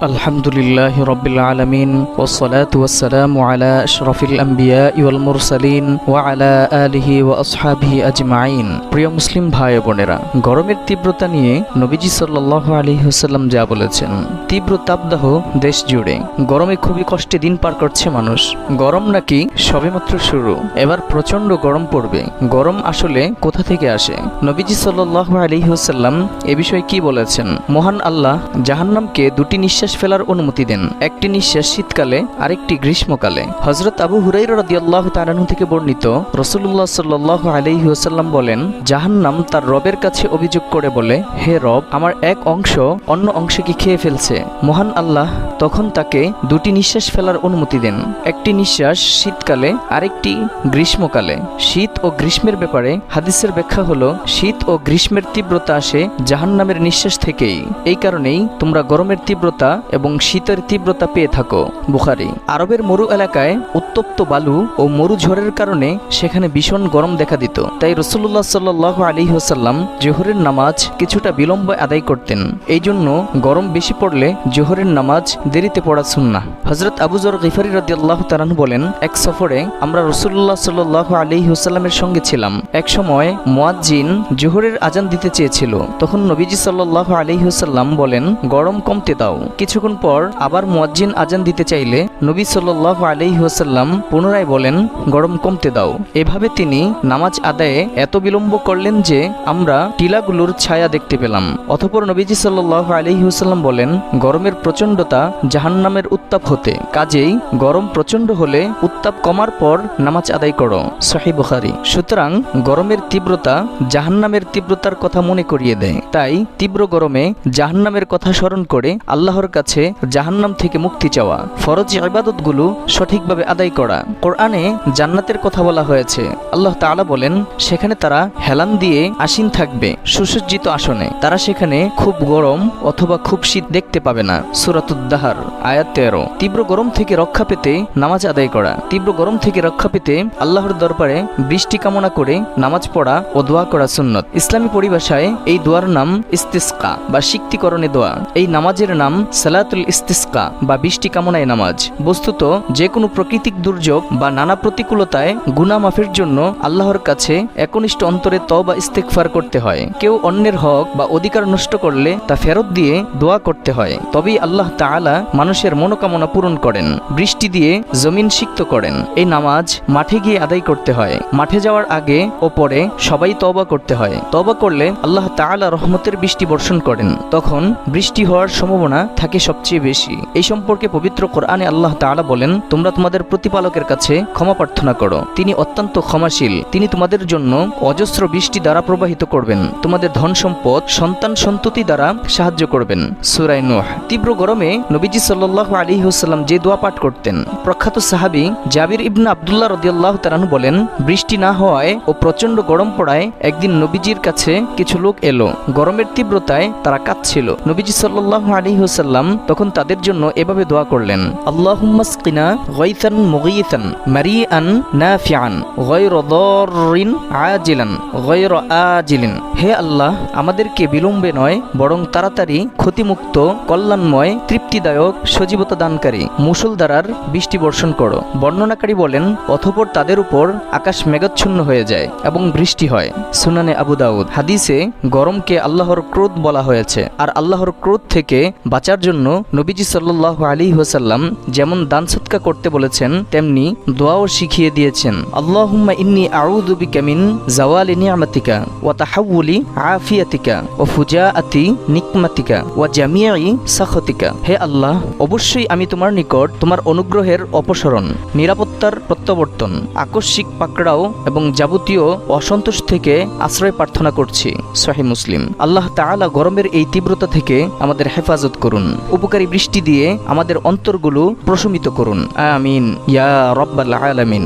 আলহামদুলিল্লাহি রাব্বিল আলামিন ওয়াসসালাতু ওয়াসসালামু আলা আশরাফিল আমবিয়াই ওয়াল মুরসালিন ওয়া আলা আলিহি ওয়া আসহাবিহি আজমাইন। প্রিয় মুসলিম ভাই বোনেরা, গরমের তীব্রতা নিয়ে নবীজি সাল্লাল্লাহু আলাইহি ওয়াসাল্লাম যা বলেছেন, তীব্র তাপদাহ দেশ জুড়ে, গরমে খুবই কষ্টে দিন পার করছে মানুষ। গরম নাকি সবেমাত্র শুরু, এবার প্রচন্ড গরম পড়বে। গরম আসলে কোথা থেকে আসে? নবীজি সাল্লাল্লাহু আলাইহি ওয়াসাল্লাম এ বিষয়ে কি বলেছেন? মহান আল্লাহ জাহান্নামকে দুটি নিঃশ্বাস ফেলার অনুমতি দেন, একটি নিঃশ্বাস শীতকালে, আরেকটি গ্রীষ্মকালে। হযরত আবু হুরায়রা রাদিয়াল্লাহু তাআলা আনহু থেকে বর্ণিত, রাসূলুল্লাহ সাল্লাল্লাহু আলাইহি ওয়াসাল্লাম বলেন, জাহান্নাম তার রবের কাছে অভিযোগ করে বলে, হে রব, আমার এক অংশ অন্য অংশকে খেয়ে ফেলছে। মহান আল্লাহ তখন তাকে দুটি নিঃশ্বাস ফেলার অনুমতি দেন, একটি নিঃশ্বাস শীতকালে, আরেকটি গ্রীষ্মকালে। শীত ও গ্রীষ্মের ব্যাপারে হাদিসের ব্যাখ্যা হলো, শীত ও গ্রীষ্মের তীব্রতা আসে জাহান্নামের নিঃশ্বাস থেকেই। এই কারণেই তোমরা গরমের তীব্রতা এবং শীতের তীব্রতা পেয়ে থাকো। বুখারী। আরবের মরু এলাকায় উত্তপ্ত বালু ও মরু ঝড়ের কারণে সেখানে ভীষণ গরম দেখা দিত। তাই রাসূলুল্লাহ সাল্লাল্লাহু আলাইহি ওয়াসাল্লাম জোহরের নামাজ কিছুটা বিলম্বে আদায় করতেন। এই জন্য গরম বেশি পড়লে জোহরের নামাজ দেরিতে পড়া সুন্নাহ। হযরত আবু যর গিফারী রাদিয়াল্লাহু তাআলা আনহু বলেন, এক সফরে আমরা রাসূলুল্লাহ সাল্লাল্লাহু আলাইহি ওয়াসাল্লামের সঙ্গে ছিলাম। এক সময় মুয়াজ্জিন জোহরের আজান দিতে চেয়েছিল। তখন নবীজি সাল্লাল্লাহু আলাইহি ওয়াসাল্লাম বলেন, গরম কমতে দাও। কিছুক্ষণ পর আবার মুয়াজ্জিন আজান দিতে চাইলে নবী সাল্লাল্লাহু আলাইহি ওয়াসাল্লাম পুনরায় বলেন, গরম কমতে দাও। এভাবে তিনি নামাজ আদায়ে এত বিলম্ব করলেন যে আমরা টিলাগুলোর ছায়া দেখতে পেলাম। অতঃপর নবীজি সাল্লাল্লাহু আলাইহি ওয়াসাল্লাম বলেন, গরমের প্রচণ্ডতা জাহান্নামের উত্তাপ হতে, কাজেই গরম প্রচণ্ড হলে উত্তাপ কমার পর নামাজ আদায় করো। সহিহ বুখারী। সুতরাং গরমের তীব্রতা জাহান্নামের তীব্রতার কথা মনে করিয়ে দেয়। তাই তীব্র গরমে জাহান্নামের কথা স্মরণ করে আল্লাহর কাছে জাহান্নাম থেকে মুক্তি চাওয়া, ফরজ ইবাদতগুলো সঠিকভাবে আদায় করা। কোরআনে জান্নাতের কথা বলা হয়েছে। আল্লাহ তাআলা বলেন, সেখানে তারা হেলান দিয়ে আসীন থাকবে সুসজ্জিত আসনে। তারা সেখানে খুব গরম অথবা খুব শীত দেখতে পাবে না। সূরাতুদ দাহর আয়াত 13। তীব্র গরম থেকে রক্ষা পেতে নামাজ আদায় করা। তীব্র গরম থেকে রক্ষা পেতে আল্লাহর দরবারে বৃষ্টি কামনা করে নামাজ পড়া ও দোয়া করা সুন্নত। ইসলামী পরিভাষায় এই দোয়ার নাম ইস্তিসকা বা সিক্তিকরণে দোয়া। এই নামাজের নাম সালাতুল ইস্তিসকা বা বৃষ্টি কামনায় নামাজ। বস্তুত যে কোনো প্রাকৃতিক দুর্যোগ বা নানা প্রতিকূলতায় গুনাহ মাফের জন্য আল্লাহর কাছে একনিষ্ঠ অন্তরে তওবা ইস্তেগফার করতে হয়। কেউ অন্যের হক বা অধিকার নষ্ট করলে তা ফেরত দিয়ে দোয়া করতে হয়, তবেই আল্লাহ তাআলা মানুষের মনোকামনা পূরণ করেন, বৃষ্টি দিয়ে জমিন সিক্ত করেন। এই নামাজ মাঠে গিয়ে আদায় করতে হয়। মাঠে যাওয়ার আগে ও পরে সবাই তওবা করতে হয়। তওবা করলে আল্লাহ তাআলা রহমতের বৃষ্টি বর্ষণ করেন, তখন বৃষ্টি হওয়ার সম্ভাবনা থাকে সবচেয়ে বেশি। এই সম্পর্কে পবিত্র কোরআনে আল্লাহ তাআলা বলেন, তোমরা তোমাদের প্রতিপালকের কাছে ক্ষমা প্রার্থনা করো, তিনি অত্যন্ত ক্ষমাশীল। তিনি তোমাদের জন্য অজস্র বৃষ্টি দ্বারা প্রবাহিত করবেন, তোমাদের ধন সম্পদ, সন্তান সন্ততি দ্বারা সাহায্য করবেন। সূরা নূহ। তীব্র গরমে নবীজি সাল্লাল্লাহু আলাইহি ওয়াসাল্লাম যে দোয়া পাঠ করতেন, প্রখ্যাত সাহাবী জাবির ইবনে আব্দুল্লাহ রাদিয়াল্লাহু তাআলা আনহু বলেন, বৃষ্টি না হওয়ায় ও প্রচন্ড গরম পড়ায় একদিন নবীজির কাছে কিছু লোক এলো। গরমের তীব্রতায় তারা কাঁদছিল। নবীজি সাল্লাল্লাহু আলাইহি ওয়াসাল্লাম তখন তাদের জন্য এভাবে দোয়া করলেন, আল্লাহুম্মা আসকিনা গায়সান মুগীসান মারিআন নাফিআন গায়রা দাররিন আজিলান গায়রা আজিলিন। হে আল্লাহ, আমাদেরকে বিলম্বে নয় বরং তাড়াতাড়ি ক্ষতিমুক্ত, কল্যাণময়, তৃপ্তিদায়ক, সজীবতা দানকারী মুষলধারার বৃষ্টি বর্ষণ করো। বর্ণনাকারী বলেন, অতঃপর তাদের উপর আকাশ মেঘাচ্ছন্ন হয়ে যায় এবং বৃষ্টি হয়। সুনানে আবু দাউদ। হাদিসে গরমকে আল্লাহর ক্রোধ বলা হয়েছে। আর আল্লাহর ক্রোধ থেকে বাঁচার জন্য নবীজি সাল্লাল্লাহু আলাইহি ওয়াসাল্লাম যেমন দান সদকা করতে বলেছেন, তেমনি দোয়াও শিখিয়ে দিয়েছেন। আল্লাহুম্মা ইন্নী আউযু বিকা মিন জাওয়ালি নি'মাতিকা ওয়া তাহাউলি আফিয়াতিকা ওয়া ফুজাআতি নিকমাতিকা ওয়া জামিই সাখাতিকা। হে আল্লাহ, অবশ্যই আমি তোমার নিকট তোমার অনুগ্রহের অপসরণ, নিরাপত্তার প্রত্যাবর্তন, আকস্মিক পাকড়াও এবং যাবতীয় অসন্তোষ থেকে আশ্রয় প্রার্থনা করছি। সহিহ মুসলিম। আল্লাহ তাআলা গরমের এই তীব্রতা থেকে আমাদের হেফাজত করুন, উপকারী বৃষ্টি দিয়ে আমাদের অন্তরগুলো প্রশমিত করুন। আমিন ইয়া রাব্বাল আলামিন।